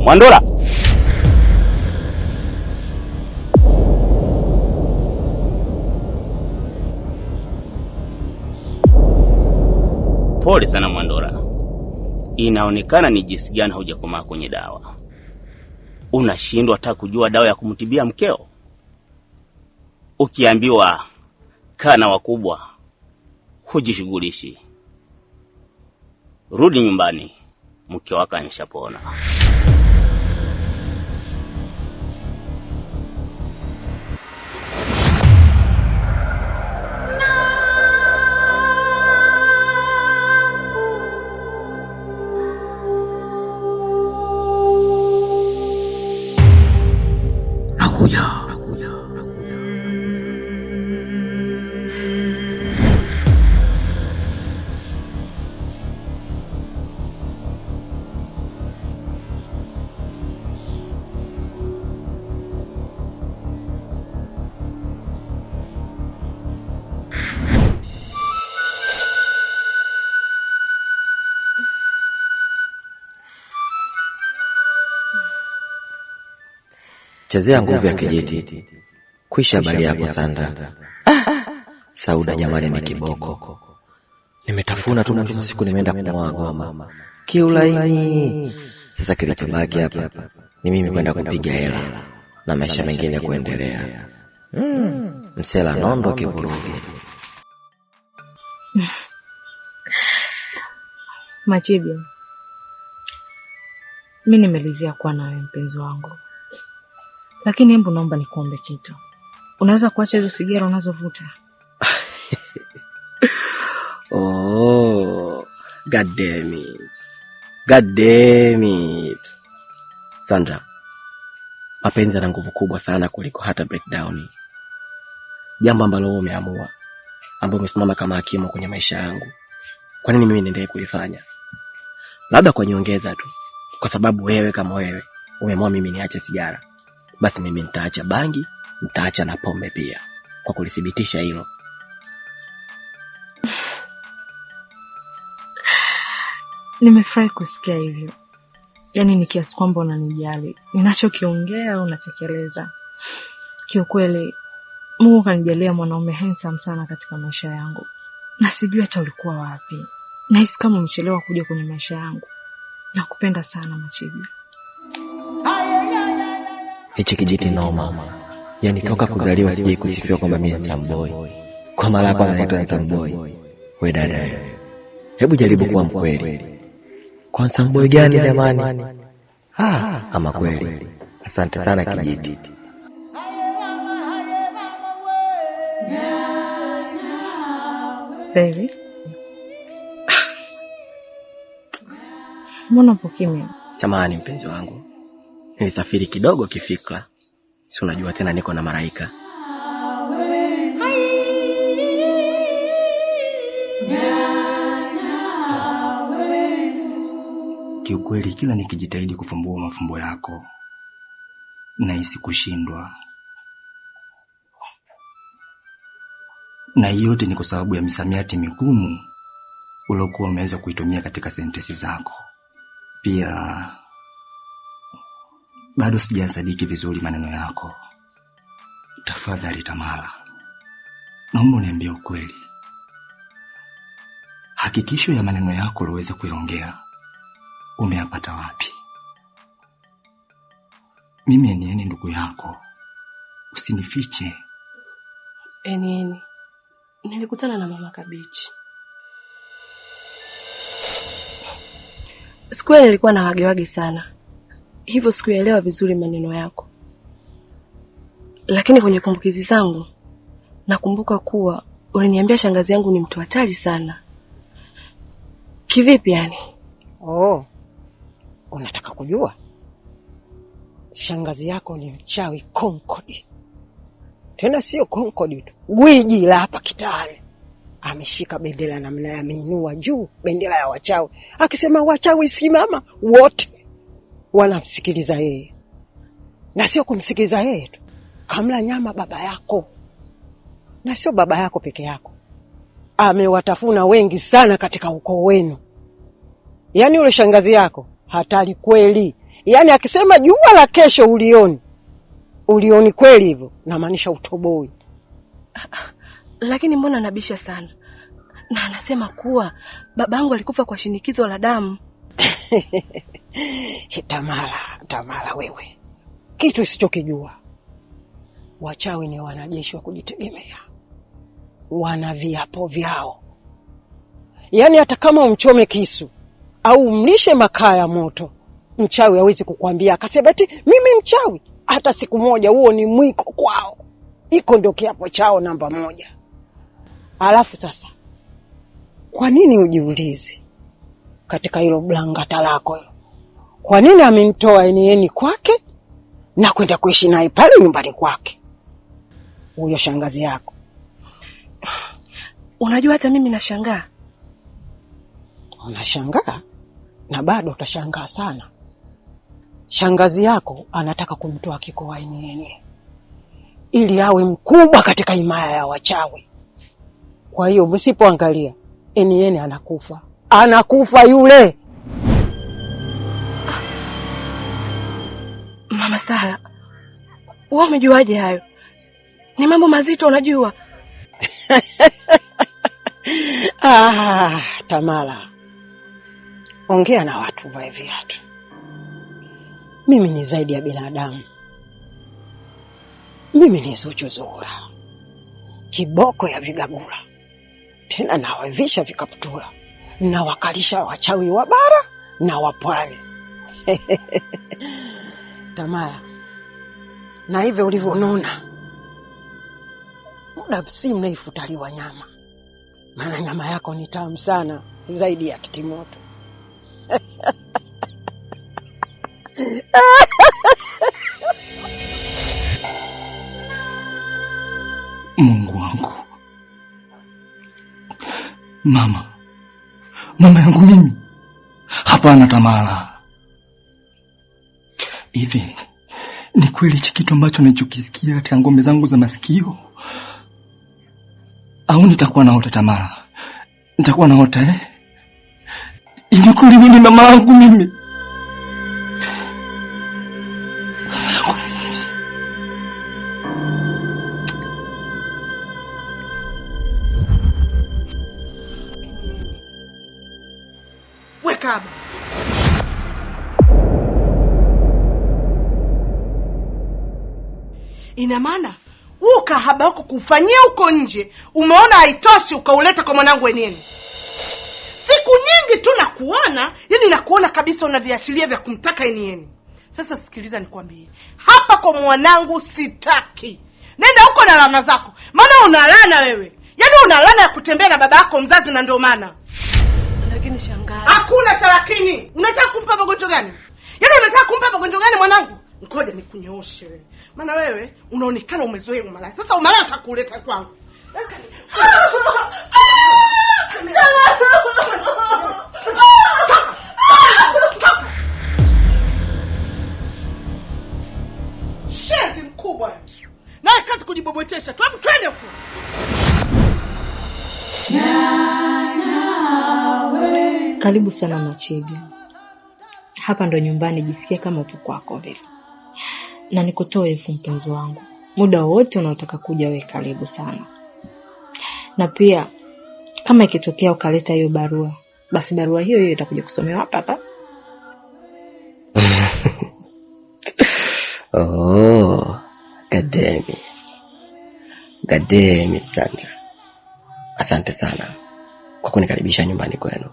Mwandora. Pole sana Mwandora. Inaonekana ni jinsi gani hujakomaa kwenye dawa. Unashindwa hata kujua dawa ya kumtibia mkeo. Ukiambiwa kana wakubwa hujishughulishi. Rudi nyumbani, mke wako anashapona. Chezea nguvu ya kijiti. Kwisha habari yako Sandra. Sauda jamani ni kiboko. Nimetafuna tu mwisho siku nimeenda kumwaga goma. Kiulaini. Sasa kilichobaki hapa ni mimi kwenda kupiga hela na maisha mengine kuendelea. Msela nondo kivurugi. Machibi. Mimi nimelizia kuwa nawe mpenzi wangu. Lakini hebu naomba nikuombe kitu. Unaweza kuacha hizo sigara unazovuta? Oh, god damn it. Sandra, mapenzi yana nguvu kubwa sana kuliko hata breakdown. Jambo ambalo wewe umeamua, ambalo umesimama kama hakimu kwenye maisha yangu. Kwa nini mimi niendelee kulifanya? Labda kwa nyongeza tu, kwa sababu wewe kama wewe umeamua mimi niache sigara. Basi mimi nitaacha bangi, nitaacha na pombe pia. Kwa kulithibitisha hilo. Nimefurahi kusikia hivyo. Yaani ni kiasi kwamba unanijali. Ninachokiongea unatekeleza. Kiukweli Mungu kanijalia mwanaume handsome sana katika maisha yangu. Na sijui hata ulikuwa wapi. Nahisi kama umechelewa kuja kwenye maisha yangu. Nakupenda sana Machibi. Hichi kijiti noma. Yaani toka kuzaliwa sijai kusifiwa kwamba mimi ni samboy. Kwa mara ya kwanza naitwa samboy. Wewe dada, hebu jaribu kuwa mkweli. Kwa samboy gani jamani? Ama kweli. Asante sana kijiti. Baby. Mbona upo kimya? Samahani mpenzi wangu. Nilisafiri kidogo kifikra. Si unajua tena niko na malaika. Kiukweli kila nikijitahidi kufumbua mafumbo yako nahisi kushindwa. Na yote ni kwa sababu ya misamiati migumu uliokuwa umeweza kuitumia katika sentensi zako. Pia bado sijasadiki vizuri maneno yako. Tafadhali Tamara, naomba uniambie ukweli. Hakikisho ya maneno yako uliweza kuiongea umeyapata wapi? Mimi Enieni ndugu yako. Usinifiche. Enieni, nilikutana na mama Kabichi. Siku ile nilikuwa na wagewage sana. Hivyo sikuelewa vizuri maneno yako. Lakini kwenye kumbukizi zangu nakumbuka kuwa uliniambia shangazi yangu ni mtu hatari sana. Kivipi yani? Oh. Unataka kujua? Shangazi yako ni mchawi konkodi. Tena sio konkodi tu. Gwiji la hapa Kitale. Ameshika bendera namna ya ameinua juu, bendera ya wachawi. Akisema wachawi simama, wote wanamsikiliza yeye. Na sio kumsikiliza yeye tu. Kamla nyama baba yako. Na sio baba yako peke yako. Amewatafuna wengi sana katika ukoo wenu. Yaani yule shangazi yako hatari kweli. Yaani akisema jua la kesho ulioni kweli hivyo, namaanisha utoboi. Lakini mbona anabisha sana? Na anasema kuwa babangu alikufa kwa shinikizo la damu. Tamara wewe. Kitu isichokijua. Wachawi ni wanajeshi wa kujitegemea. Wana viapo vyao. Yaani hata kama umchome kisu au umlishe makaa ya moto, mchawi hawezi kukwambia akasema eti mimi mchawi. Hata siku moja, huo ni mwiko kwao. Iko ndio kiapo chao namba 1. Alafu sasa, kwa nini ujiulize katika hilo blangata lako hilo? Kwa nini amenitoa enieni kwake na kwenda kuishi naye pale nyumbani kwake? Huyo shangazi yako. Unajua hata mimi nashangaa. Unashangaa? Na bado utashangaa sana. Shangazi yako anataka kumtoa Kikoa enieni ili awe mkubwa katika himaya ya wachawi. Kwa hiyo msipoangalia, enieni anakufa. Anakufa yule. Mama Sala, wewe umejuaje hayo? Ni mambo mazito unajua. Tamara. Ongea na watu vae viatu. Mimi ni zaidi ya binadamu. Mimi ni Zuchu Zuhura, kiboko ya vigagula. Tena nawavisha vikaptula, na wakalisha wachawi wa bara na wapwani. Tamara, na hivyo ulivyonona, muda si mrefu utaliwa nyama. Maana nyama yako ni tamu sana, zaidi ya kitimoto. Mungu wangu. Mama yangu mimi. Hapana Tamara. Hivi ni kweli hichi kitu ambacho nilichokisikia katika ngome zangu za masikio? Au nitakuwa naota Tamara? Nitakuwa naota Hivi kweli mimi mama yangu mimi? Wekaba. Ina maana ukahaba wako kufanyia huko nje, umeona haitoshi ukauleta kwa mwanangu enieni. Siku nyingi tu nakuona, yani nakuona kabisa una viashiria vya kumtaka enieni. Sasa sikiliza nikwambie, hapa kwa mwanangu sitaki. Nenda huko na lana zako, maana unalana wewe. Yaani unalana ya kutembea na baba yako mzazi, na ndio maana. Lakini shangazi, hakuna cha lakini. Unataka kumpa magonjwa gani? Yaani unataka kumpa magonjwa gani mwanangu? Ngoja nikunyooshe wewe. Maana wewe unaonekana umezoea umalaya. Sasa umalaya utakuleta kwangu. Shezi mkubwa. Naye kazi kujibobotesha. Twende huko. Karibu sana Machege. Hapa ndo nyumbani, jisikie kama upo kwako vile. Na nikutoe elfu mpenzi wangu. Muda wote unaotaka kuja wewe karibu sana. Na pia kama ikitokea ukaleta hiyo barua, basi barua hiyo itakuja kusomewa hapa hapa. Oh, Gademi Sandra. Asante sana kwa kunikaribisha nyumbani kwenu.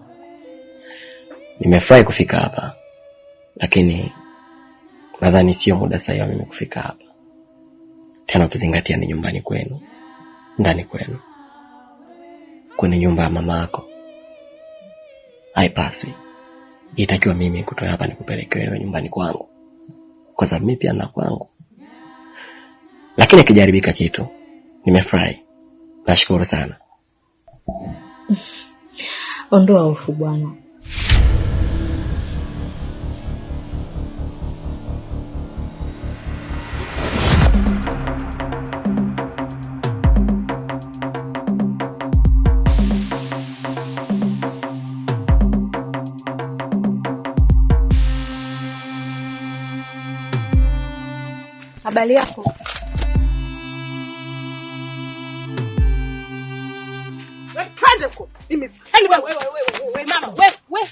Nimefurahi kufika hapa, lakini nadhani sio muda sahihi mimi kufika hapa. Tena ukizingatia ni nyumbani kwenu, ndani kwenu, kwenye nyumba ya mama yako. Haipaswi. Itakiwa mimi kutoa hapa nikupeleke wewe nyumbani kwangu, kwa sababu mimi pia na kwangu. Lakini kijaribika kitu, nimefurahi. Nashukuru sana. Ondoa hofu bwana. Habari yako? Kande huko. Wewe mama, wewe.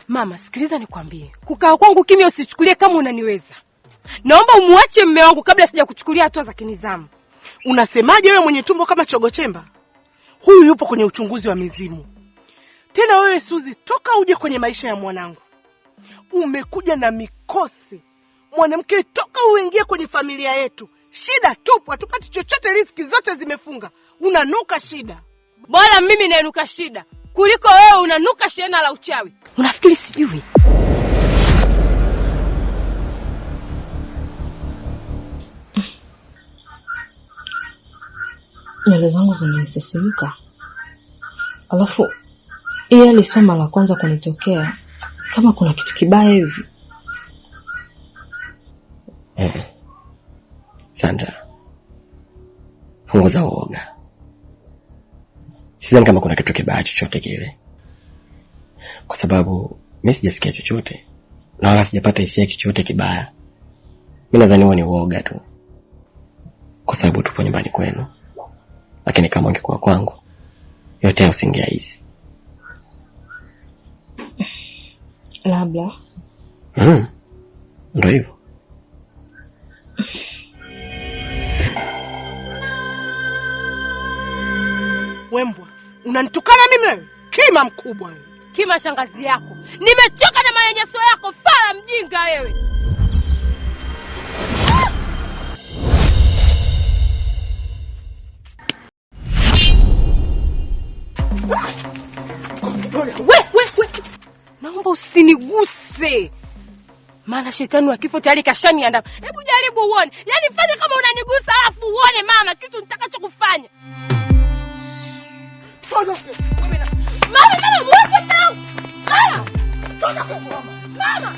Mama, sikiliza nikwambie. Kukaa kwangu kimya usichukulie kama unaniweza. Naomba umuache mume wangu kabla sija kuchukulia hatua za kinizamu. Unasemaje wewe mwenye tumbo kama chogochemba? Huyu yupo kwenye uchunguzi wa mizimu. Tena wewe Suzi, toka uje kwenye maisha ya mwanangu. Umekuja na mikosi. Mwanamke, toka uingie kwenye familia yetu. Shida tupu, hatupati chochote, riziki zote zimefunga. Unanuka shida. Bora mimi nainuka shida kuliko wewe unanuka shena la uchawi. Unafikiri sijui? Nywele zangu zinanisisimka. Alafu hii alisoma la kwanza kunitokea kama kuna kitu kibaya hivi. Sandra, punguza uoga. Sidhani kama kuna kitu kibaya chochote kile, kwa sababu mimi sijasikia chochote na wala sijapata hisia chochote kibaya. Mimi nadhani huo ni uoga tu, kwa sababu tupo nyumbani kwenu. Lakini kama ungekuwa kwangu, yote usingia hizi. Labda. Ndio hivyo. Wembwa, unanitukana mimi wewe? Kima mkubwa wewe. Kima shangazi yako. Nimechoka na manyanyaso yako, fala mjinga wewe. We. Naomba usiniguse. Maana shetani wa kifo tayari kashaniandama. Hebu jaribu uone. Yaani fanya kama unanigusa alafu uone mama kitu nitakachokufanya. Mama, mwache tao. Mama.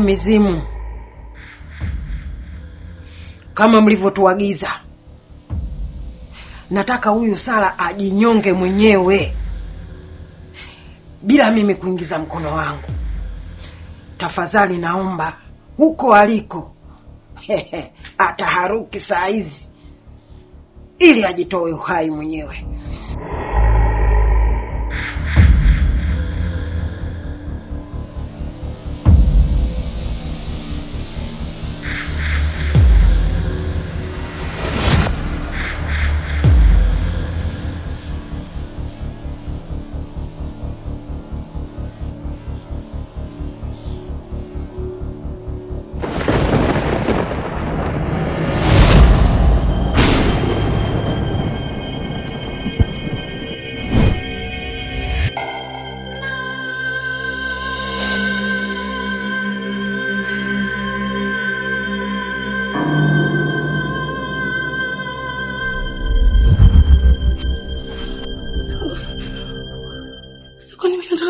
Mizimu. Kama mlivyotuagiza. Nataka huyu Sara ajinyonge mwenyewe bila mimi kuingiza mkono wangu. Tafadhali naomba huko aliko ataharuki saa hizi ili ajitoe uhai mwenyewe.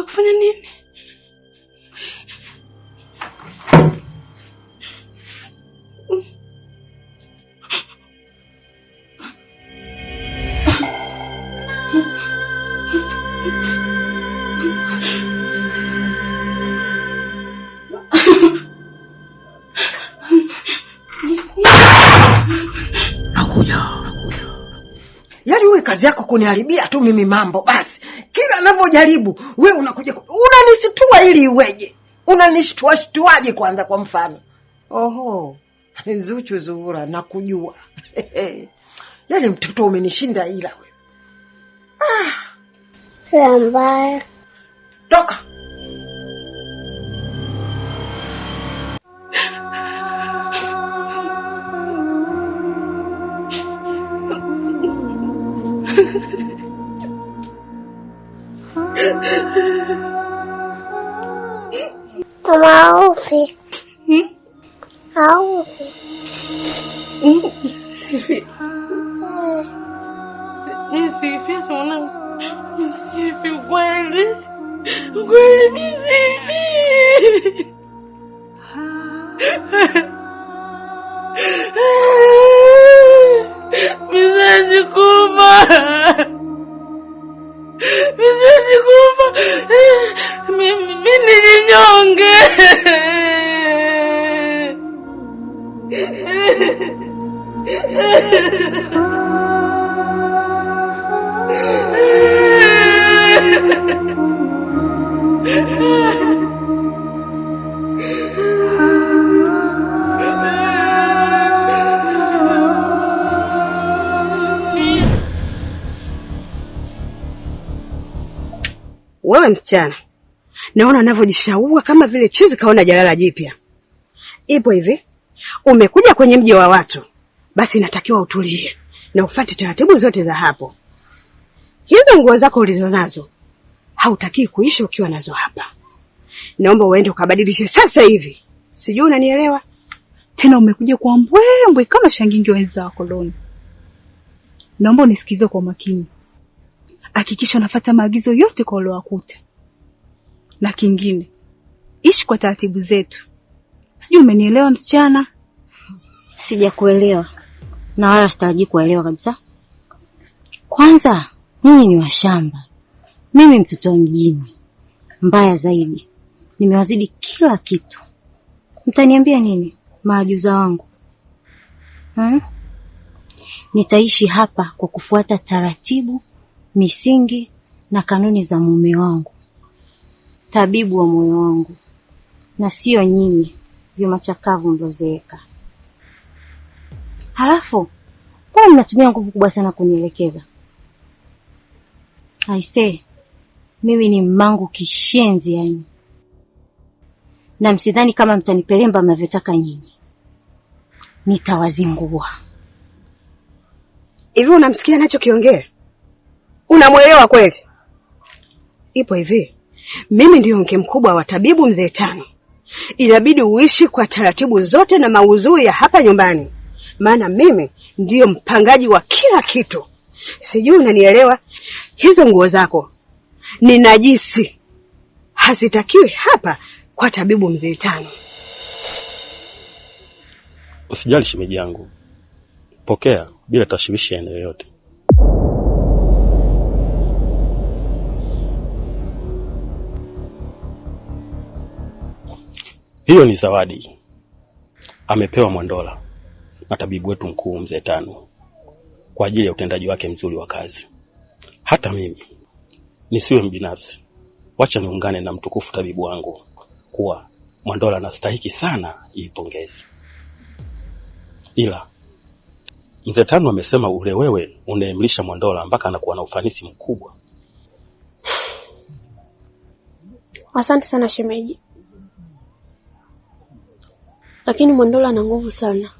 Kufanya nini? Yaani wewe kazi yako kuniharibia tu mimi mambo basi. Kila ninavyojaribu wewe unakuja unanistua ili iweje? Unanishtuaje kwanza kwa mfano? Oho. Zuchu Zuhura nakujua. Yaani mtoto umenishinda ila wewe. Sambaya. Toka. Aufi. Aufi. Sifi. Sifi sana. Sifi kweli. Kweli ni sifi. Mzazi kufa. Mimi nijinyonge. Wewe msichana, naona anavyojishaua kama vile chizi kaona jalala jipya. Ipo hivi, umekuja kwenye mji wa watu, basi inatakiwa utulie na ufuate taratibu zote za hapo. Hizo nguo zako ulizonazo hautaki kuishi ukiwa nazo hapa. Naomba uende ukabadilishe sasa hivi. Sijui unanielewa? Tena umekuja kwa mbwembwe kama shangingi wenza wa koloni. Naomba unisikize kwa makini. Hakikisha unafuata maagizo yote kwa uliowakuta. Na kingine, ishi kwa taratibu zetu. Sijui umenielewa msichana? Sijakuelewa. Na wala sitaraji kuelewa kabisa. Kwanza, nyinyi ni washamba. Mimi mtoto wa mjini. Mbaya zaidi, nimewazidi kila kitu. Mtaniambia nini maajuza wangu? Nitaishi hapa kwa kufuata taratibu, misingi na kanuni za mume wangu, tabibu wa moyo wangu, na sio nyinyi vyuma chakavu mlozeeka. Halafu kwa mnatumia nguvu kubwa sana kunielekeza. Aisee, mimi ni mmangu kishenzi yani. Na msidhani kama mtanipelemba mnavyotaka nyinyi. Nitawazingua. Hivi unamsikia anachokiongea? Unamuelewa kweli? Ipo hivi, mimi ndio mke mkubwa wa tabibu mzee Tano. Inabidi uishi kwa taratibu zote na maudhui ya hapa nyumbani. Maana mimi ndio mpangaji wa kila kitu. Sijui unanielewa? Hizo nguo zako ni najisi. Hazitakiwi hapa kwa tabibu mzee Tano. Usijali shemeji yangu. Pokea bila tashwishi yoyote. Hiyo ni zawadi amepewa Mwandola na tabibu wetu mkuu mzee Tano kwa ajili ya utendaji wake mzuri wa kazi. Hata mimi nisiwe mbinafsi, wacha niungane na mtukufu tabibu wangu kuwa Mwandola anastahili sana hii pongezi. Ila mzee Tano amesema ule wewe unaemlisha Mwandola mpaka anakuwa na ufanisi mkubwa. Asante sana shemeji. Lakini Mwandola ana nguvu sana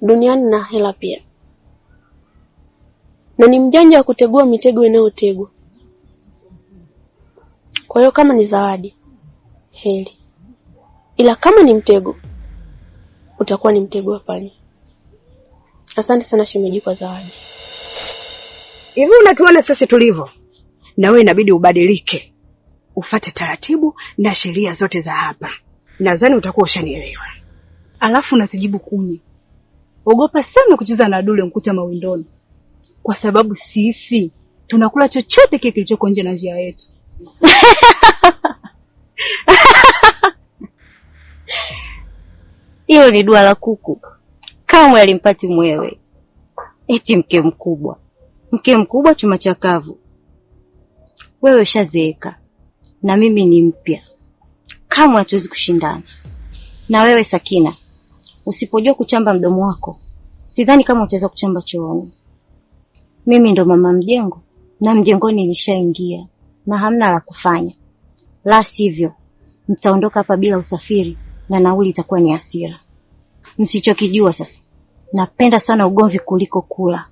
duniani na hela pia. Na ni mjanja wa kutegua mitego inayotegwa. Kwa hiyo kama ni zawadi, heri. Ila kama ni mtego, utakuwa ni mtego wa panya. Asante sana shemeji kwa zawadi. Hivi unatuona sisi tulivyo? Na wewe inabidi ubadilike. Ufuate taratibu na sheria zote za hapa. Nadhani utakuwa ushanielewa. Alafu unatujibu kuni. Ogopa sana kucheza na dule mkuta mawindoni. Kwa sababu sisi tunakula chochote kile kilichoko nje na njia yetu. Hilo ni dua la kuku. Kama alimpati mwewe. Eti mke mkubwa. Mke mkubwa chuma chakavu. Wewe ushazeeka. Na mimi ni mpya. Kama hatuwezi kushindana. Na wewe Sakina, usipojua kuchamba mdomo wako, sidhani kama utaweza kuchamba chooni. Mimi ndo mama mjengo, na mjengoni nilishaingia, na hamna la kufanya. La sivyo, mtaondoka hapa bila usafiri, na nauli itakuwa ni hasira. Msichokijua sasa, napenda sana ugomvi kuliko kula.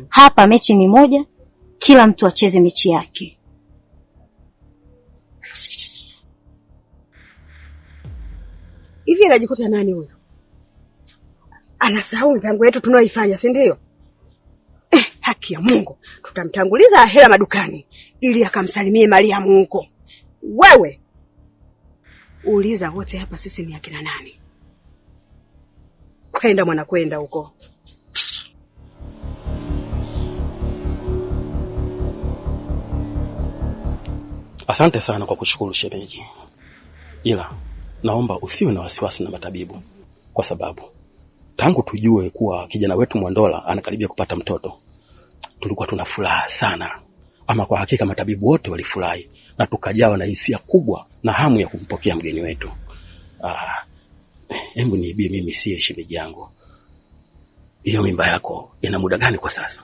Hapa mechi ni moja, kila mtu acheze mechi yake. Hivi anajikuta nani huyo? Anasahau mipango yetu tunaoifanya, si ndio? Haki ya Mungu, tutamtanguliza Ahera madukani ili akamsalimie Mariamu huko. Wewe uuliza wote hapa sisi ni akina nani? Kwenda mwana kwenda huko. Asante sana kwa kushukuru shemeji. Ila naomba usiwe na wasiwasi na matabibu, kwa sababu tangu tujue kuwa kijana wetu Mwandola anakaribia kupata mtoto, tulikuwa tuna furaha sana. Ama kwa hakika matabibu wote walifurahi na tukajawa na hisia kubwa na hamu ya kumpokea mgeni wetu. Hebu niibie mimi si shemeji yangu. Hiyo mimba yako ina muda gani kwa sasa?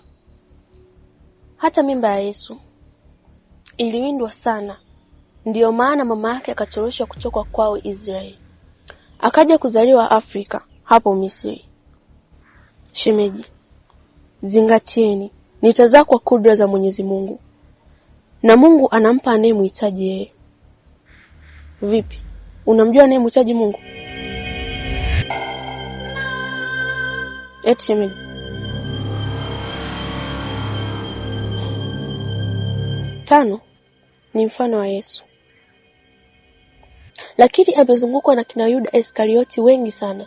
Hata mimba ya Yesu iliwindwa sana Ndiyo maana mama yake akatoroshwa kutoka kwao Israeli. Akaja kuzaliwa Afrika, hapo Misri. Shemeji, zingatieni, nitazaa kwa kudra za Mwenyezi Mungu. Na Mungu anampa anayemhitaji yeye. Vipi? Unamjua anayemhitaji Mungu? Eti shemeji. Tano ni mfano wa Yesu. Lakini amezungukwa na kina Yuda Iskarioti wengi sana.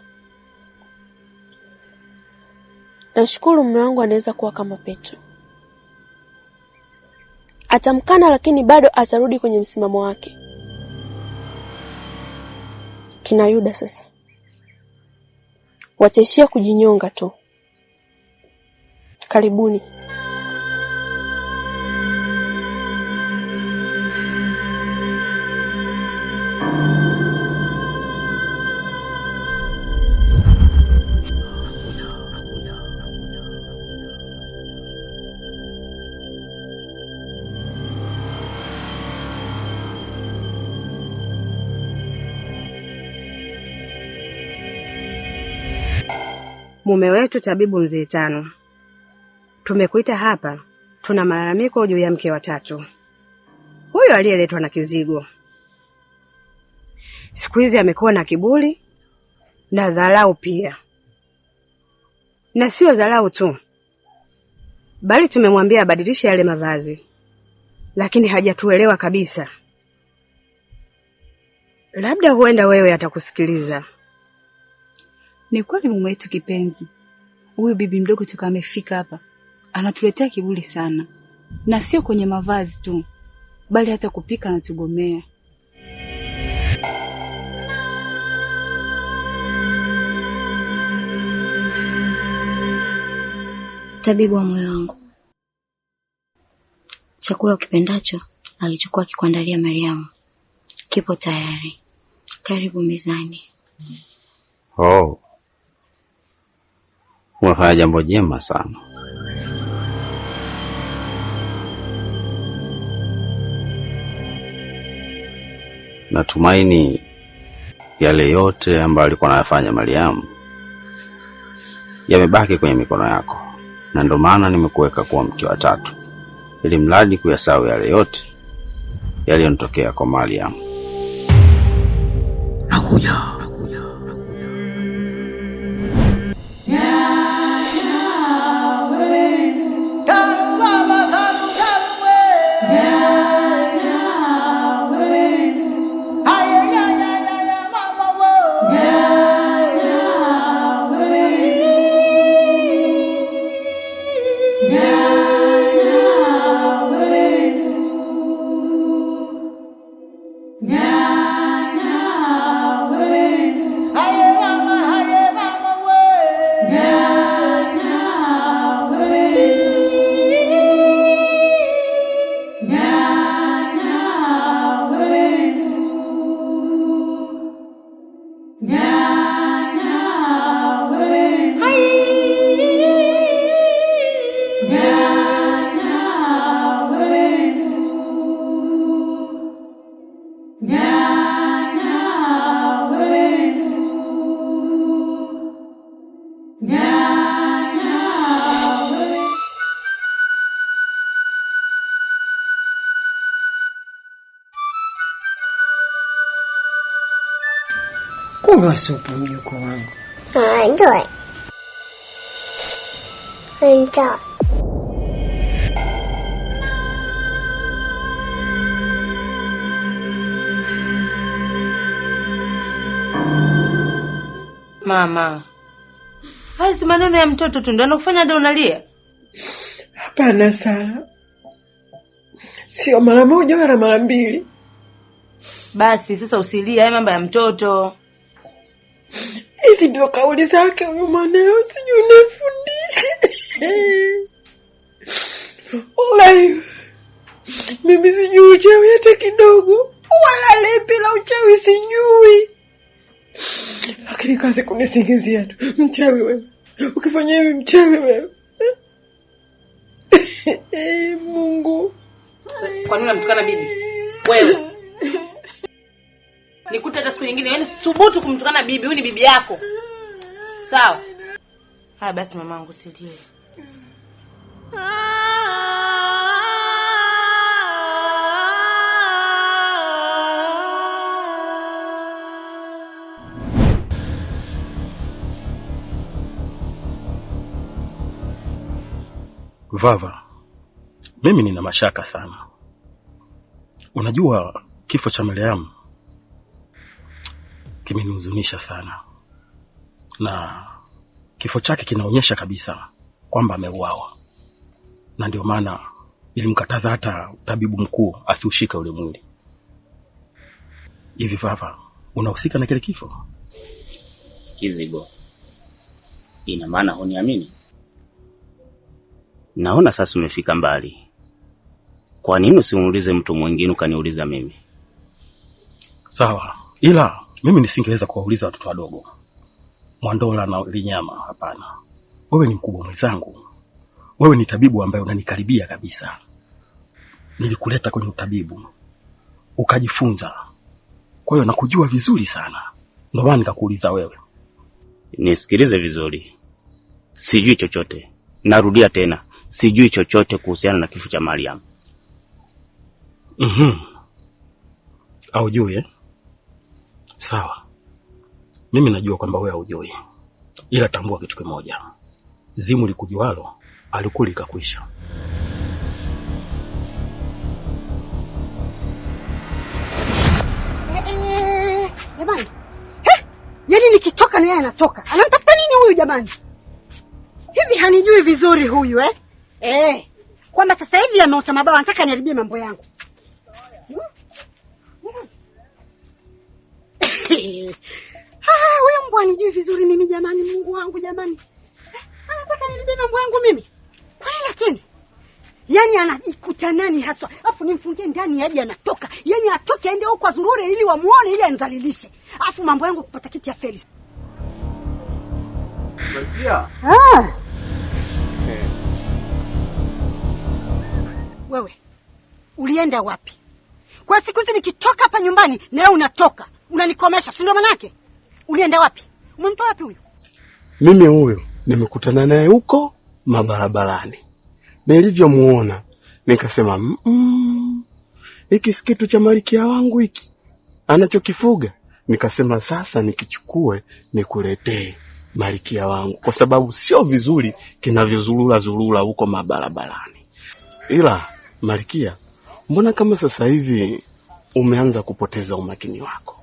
Nashukuru mume wangu anaweza kuwa kama Petro. Atamkana lakini bado atarudi kwenye msimamo wake. Kina Yuda sasa wataishia kujinyonga tu. Karibuni. Mume wetu tabibu mzee Tano, tumekuita hapa, tuna malalamiko juu ya mke wa tatu. Huyo aliyeletwa na kizigo. Siku hizi amekuwa na kiburi na dharau pia. Na sio dharau tu, bali tumemwambia abadilishe yale mavazi, lakini hajatuelewa kabisa. Labda huenda wewe atakusikiliza. Ni kweli mume wetu kipenzi. Huyu bibi mdogo toka amefika hapa anatuletea kiburi sana. Na sio kwenye mavazi tu, bali hata kupika na tugomea. Tabibu wa moyo wangu, chakula ukipendacho alichokuwa akikuandalia Mariamu kipo tayari. Karibu mezani. Oh. Umefanya jambo jema sana. Natumaini yale yote ambayo alikuwa anayafanya Mariamu yamebaki kwenye mikono yako. Na ndio maana nimekuweka kuwa mke wa tatu, ili mradi kuyasahau yale yote yaliyonitokea kwa Mariamu. Nakuja. Kunywa supu mjukuu wangu. Ndio. Ndio. Mama, haya si maneno ya mtoto tu ndio anakufanya ndio unalia? Hapana Sara. Sio mara moja wala mara mbili. Basi sasa usilie, haya mambo ya mtoto. Hizi ndio kauli zake huyu mwanao, sijui unifundishe. Wallahi. Mimi sijui uchawi hata kidogo. Wala lepi la uchawi sijui. Lakini kazi kunisingizia tu. Mchawi wewe. Ukifanya hivi mchawi wewe. Mungu. Kwa nini unamtukana bibi? Wewe. nikute hata siku nyingine. Yaani thubutu kumtukana bibi, huyu ni bibi yako. Sawa? Haya basi mamangu silie. Vava, mimi nina mashaka sana. Unajua kifo cha Mariam kimenihuzunisha sana, na kifo chake kinaonyesha kabisa kwamba ameuawa, na ndio maana ilimkataza hata tabibu mkuu asiushike ule mwili. Hivi Vava, unahusika na kile kifo? Kizigo, ina maana huniamini? Naona sasa umefika mbali. Kwa nini usimuulize mtu mwingine ukaniuliza mimi? Sawa, ila mimi nisingeweza kuwauliza watoto wadogo. Mwandola na Linyama, hapana. Wewe ni mkubwa mwenzangu. Wewe ni tabibu ambaye unanikaribia kabisa. Nilikuleta kwenye utabibu ukajifunza. Kwa hiyo nakujua vizuri sana. Ndio maana nikakuuliza wewe. Nisikilize vizuri. Sijui chochote. Narudia tena, sijui chochote kuhusiana na kifo cha Mariam. Haujui eh? Sawa. Mimi najua kwamba wewe haujui. Ila tambua kitu kimoja. Zimu likujualo alikuli kakwisha. Jamani. Yaani nikitoka na yeye anatoka. Anamtafuta nini huyu jamani? Hivi hanijui vizuri huyu kwamba sasa hivi ameota mabawa anataka niharibie mambo yangu. Huyu mbwa hanijui vizuri mimi jamani, Mungu wangu jamani. Anataka niharibie mambo yangu mimi. Kwa nini lakini? Yaani anajikuta nani haswa? Afu nimfungie ndani aje anatoka. Yaani atoke aende huko azurure ili wamuone ili anzalilishe. Afu mambo yangu kupata kiti ya Felix. Malkia. Wewe ulienda wapi? Kwa siku hizi nikitoka hapa nyumbani na wewe unatoka. Unanikomesha, si ndio manake? Ulienda wapi? Umemtoa wapi huyu? Mimi huyo nimekutana naye huko mabarabarani. Nilivyomuona nikasema hiki si kitu cha Malkia wangu hiki anachokifuga. Nikasema sasa nikichukue nikuletee Malkia wangu, kwa sababu sio vizuri kinavyozurura huko mabarabarani. Ila Malkia, mbona kama sasa hivi umeanza kupoteza umakini wako?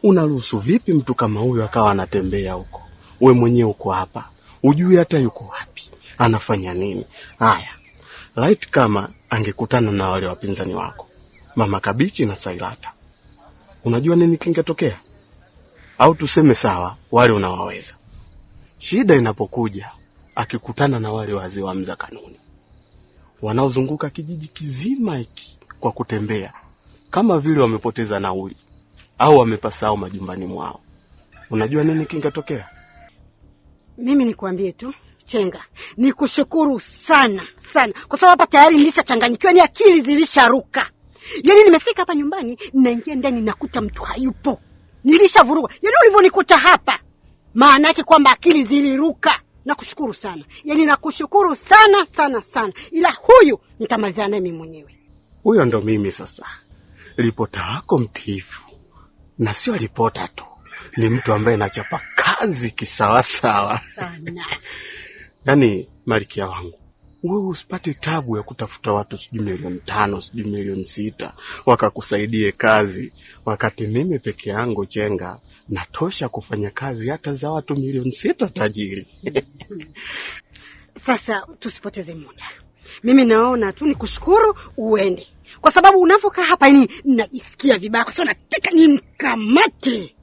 Unaruhusu vipi mtu kama huyo akawa anatembea huko? We mwenyewe uko hapa, ujui hata yuko wapi, anafanya nini? Haya, right kama angekutana na wale wapinzani wako, Mama Kabichi na Sailata, unajua nini kingetokea? Au tuseme sawa, wale unawaweza. Shida inapokuja akikutana na wale wazee wa mza kanuni wanaozunguka kijiji kizima hiki kwa kutembea, kama vile wamepoteza nauli au wamepasao majumbani mwao, unajua nini kingetokea? Mimi nikwambie tu Chenga, nikushukuru sana sana, kwa sababu hapa tayari nilishachanganyikiwa, ni akili zilisharuka. Yaani nimefika hapa nyumbani, ninaingia ndani nakuta mtu hayupo. Nilishavuruga. Yaani ulivyonikuta hapa, maana yake kwamba akili ziliruka. Nakushukuru sana. Yaani nakushukuru sana sana sana. Ila huyu nitamalizana naye mimi mwenyewe. Huyo ndo mimi sasa. Ripota wako mtiifu. Na sio ripota tu, ni mtu ambaye anachapa kazi kisawasawa sana. Yaani Malkia wangu, wewe usipate tabu ya kutafuta watu sijui 5,000,000, sijui 6,000,000 wakakusaidie kazi, wakati mimi peke yangu Chenga natosha kufanya kazi hata za watu 6,000,000 tajiri. Sasa tusipoteze muda. Mimi naona tu nikushukuru uende. Kwa sababu unapokaa hapa ni najisikia vibaya, kwa sababu nataka nimkamate.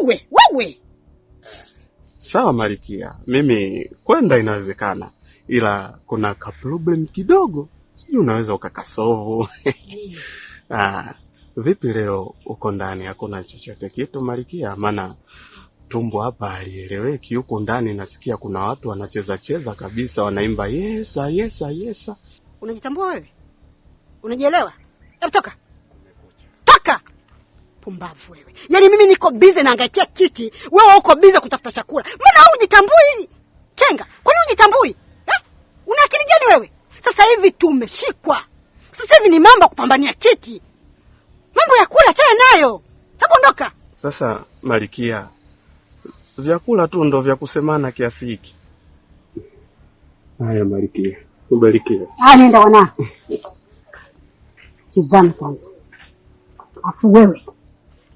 Wewe. Sawa Malkia, mimi kwenda inawezekana, ila kuna ka problem kidogo, sijui unaweza ukakasolve. Vipi leo uko ndani hakuna chochote kitu Malkia? Maana tumbo hapa halieleweki huko ndani, nasikia kuna watu wanacheza kabisa, wanaimba yesa yesa yesa. Unajitambua wewe? Unajielewa? Hebu toka. Pumbavu wewe. Yaani mimi niko busy naangaikia kiti, wewe uko busy kutafuta chakula. Mbona hujitambui? Chenga, kwa nini hujitambui? Una akili gani wewe? Sasa hivi tumeshikwa. Sasa hivi ni mambo kupambania kiti. Mambo ya kula chana nayo. Hebu ondoka. Sasa Malikia, vyakula tu ndo vya kusemana kiasi hiki. Haya Malikia, ubarikiwe. Nenda wana. Tizama kwanza. Afu wewe,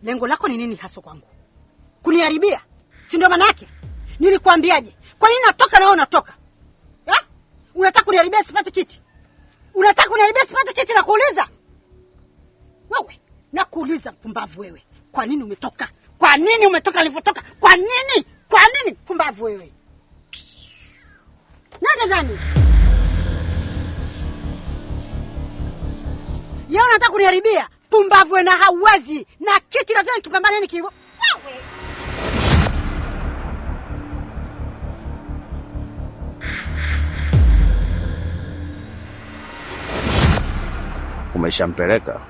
lengo lako ni nini hasa kwangu? Kuniharibia? Si ndio maana yake? Nilikwambiaje? Kwa nini natoka na wewe unatoka? Unataka kuniharibia sipate kiti? Unataka kuniharibia sipate kiti na kuuliza? Wewe, nakuuliza mpumbavu wewe. Kwa nini umetoka? Kwa nini umetoka alipotoka? Kwa nini? Kwa nini mpumbavu wewe? Nenda ndani. Yeye unataka kuniharibia? Pumbavu na hauwezi. Na kiti lazima kipambane ni kivo. Wewe. Umeshampeleka?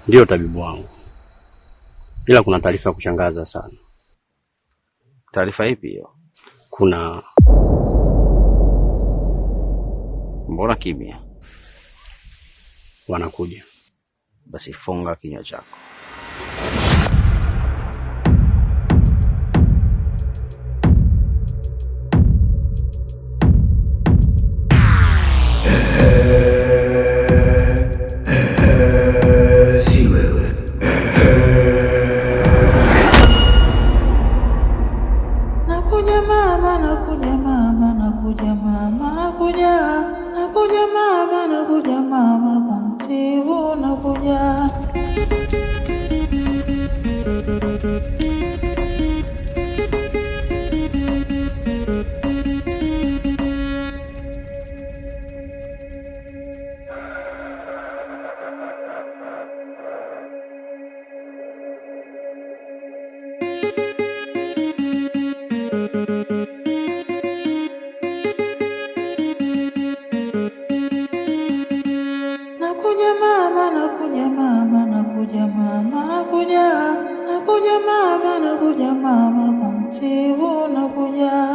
Ndio tabibu wangu. Ila kuna taarifa ya kushangaza sana. Taarifa ipi hiyo? Kuna Mbona kimya? Wanakuja. Basi funga kinywa chako. Si wewe. Nakuja mama, nakuja mama, nakuja mama, nakuja mama, nakuja mama, kumtibu nakuja. Nakuja mama, nakuja mama, nakuja mama, nakuja mama, nakuja mama, kumtibu nakuja.